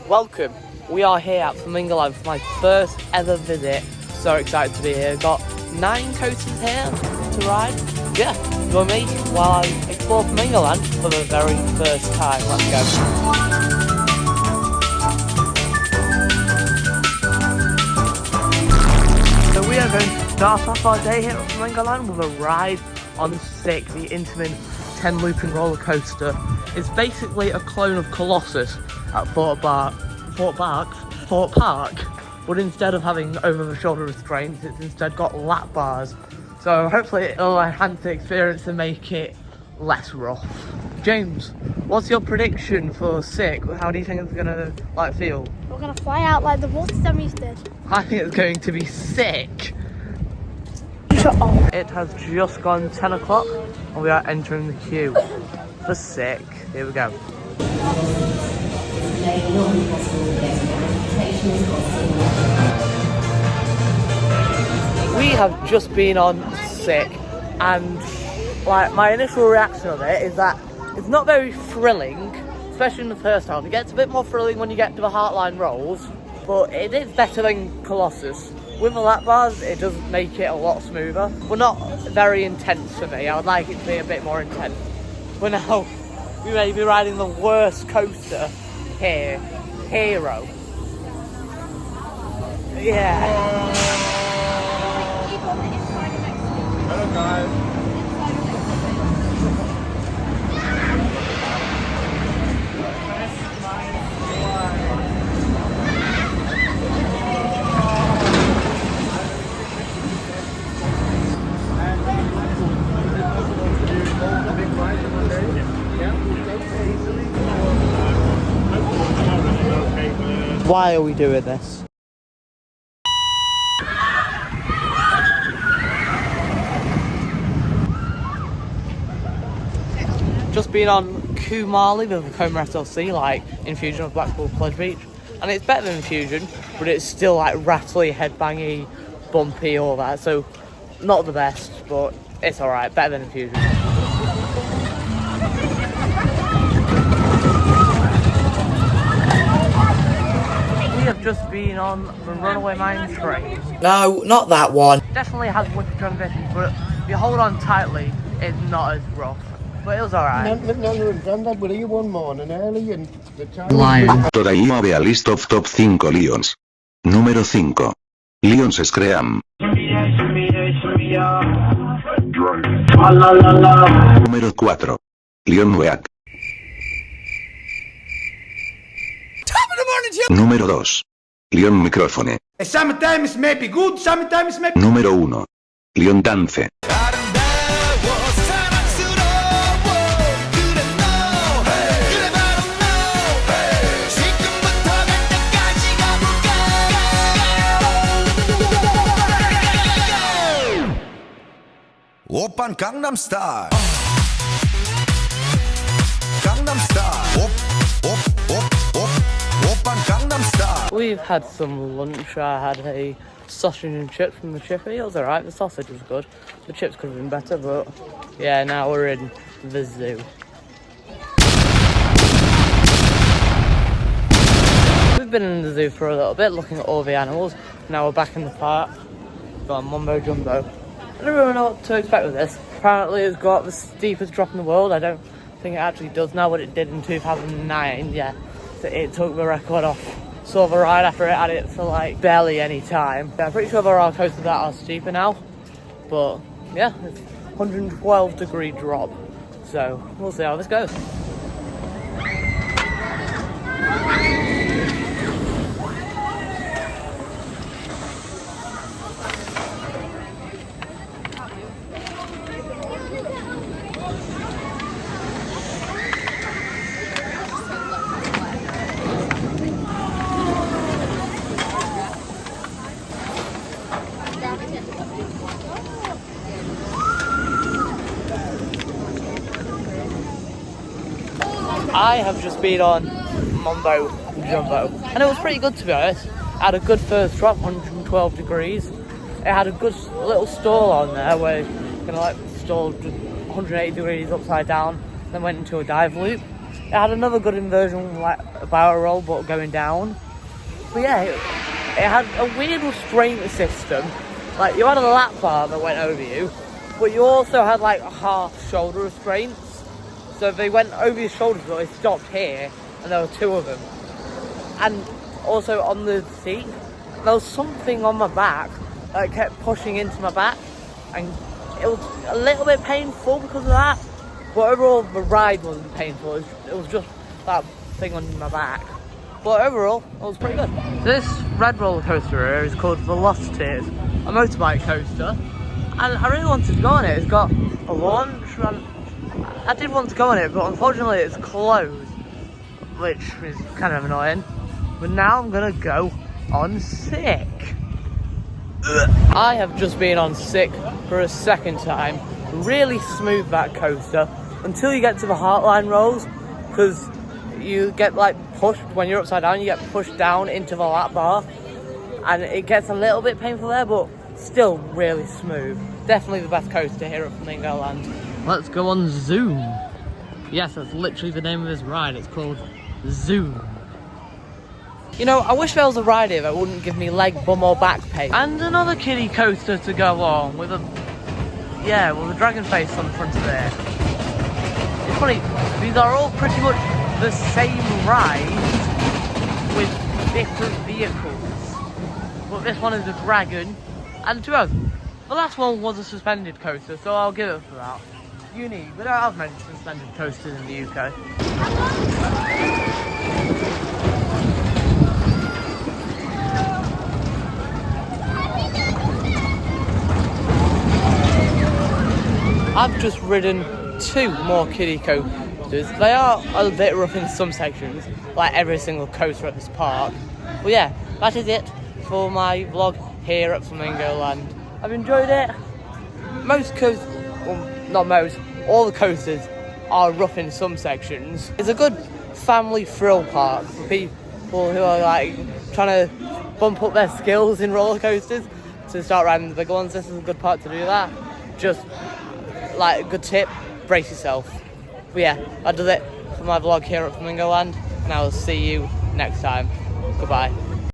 Welcome. We are here at Flamingo Land for my first ever visit. So excited to be here. Got 9 coasters here to ride. Yeah, join me while I explore Flamingo Land for the very first time. Let's go. So we are going to start off our day here at Flamingo Land with a ride on Sick, the intimate 10 looping roller coaster. It's basically a clone of Colossus at Fort Park, but instead of having over the shoulder restraints, it's instead got lap bars. So hopefully it'll enhance the experience and make it less rough. James, what's your prediction for Sick? How do you think it's gonna feel? We're gonna fly out like the water dummies did. I think it's going to be sick. Shut up. It has just gone 10 o'clock and we are entering the queue for Sick. Here we go. We have just been on Sick, and my initial reaction of it is that it's not very thrilling, especially in the first half. It gets a bit more thrilling when you get to the Heartline rolls, but it is better than Colossus. With the lap bars, it does make it a lot smoother, but not very intense for me. I would like it to be a bit more intense. But now, we may be riding the worst coaster here, Hero. Yeah. Hello guys. Why are we doing this? Just been on Kumali with the Coma SLC, like Infusion of Blackpool Pledge Beach, and it's better than Infusion, but it's still like rattly, headbangy, bumpy, all that. So not the best, but it's alright, better than Infusion. We have just been on the Runaway Mine train. No, not that one. Definitely has wicked transitions, but if you hold on tightly, it's not as rough. But it was alright. Nana and Grandad were here one morning early and the child... Lion. Todavía ve a list of top 5 Lions. Número 5. Lions Scream. Número 4. Lion Weak. Número 2. Lion Microphone. Sometimes may be good, sometimes may be... Número 1. Lion Dance. Oppan Gangnam Style. Gangnam Style. Oppan Gangnam Style. We've had some lunch. I had a sausage and chips from the chippy. It was alright. The sausage was good. The chips could have been better, but yeah, now we're in the zoo. We've been in the zoo for a little bit, looking at all the animals. Now we're back in the park. Got a Mumbo Jumbo. I don't really know what to expect with this. Apparently it's got the steepest drop in the world. I don't think it actually does now, but it did in 2009, yeah. So it took the record off Silver Ride after it had it for like barely any time. Yeah, I'm pretty sure there are coasters that are steeper now, but yeah, it's 112 degree drop. So we'll see how this goes. I have just been on Mumbo Jumbo, and it was pretty good, to be honest. I had a good first drop, 112 degrees. It had a good little stall on there where you can like stall 180 degrees upside down, then went into a dive loop. It had another good inversion, like a barrel roll but going down. But yeah, it had a weird restraint system. Like, you had a lap bar that went over you, but you also had like half shoulder restraints. So if they went over your shoulders, but they stopped here, and there were two of them. And also on the seat, there was something on my back that kept pushing into my back, and it was a little bit painful because of that. But overall, the ride wasn't painful. It was just that thing on my back. But overall, it was pretty good. This red roller coaster here is called Velocity. It's a motorbike coaster, and I really wanted to go on it. It's got a launch, and I did want to go on it, but unfortunately it's closed, which is kind of annoying. But now I'm gonna go on Sick. I have just been on Sick for a second time. Really smooth that coaster until you get to the Heartline rolls, because you get like pushed when you're upside down. You get pushed down into the lap bar, and it gets a little bit painful there, but still really smooth. Definitely the best coaster here at Flamingo Land. Let's go on Zoom. Yes, that's literally the name of this ride. It's called Zoom. You know, I wish there was a ride here that wouldn't give me leg, bum or back pain. And another kiddie coaster to go on with a dragon face on the front of there. It's funny, these are all pretty much the same ride with different vehicles. But this one is a dragon, and to us, the last one was a suspended coaster, so I'll give it for that. Unique. We don't have many suspended coasters in the UK. I've just ridden 2 more kiddie coasters. They are a bit rough in some sections, like every single coaster at this park. But yeah, that is it for my vlog here at Flamingo Land. I've enjoyed it. Most coasters, well, not most, all the coasters are rough in some sections. It's a good family thrill park for people who are like trying to bump up their skills in roller coasters to start riding the big ones. This is a good part to do that. Just like a good tip, brace yourself. But yeah, that does it for my vlog here at Flamingo Land, and I will see you next time. Goodbye.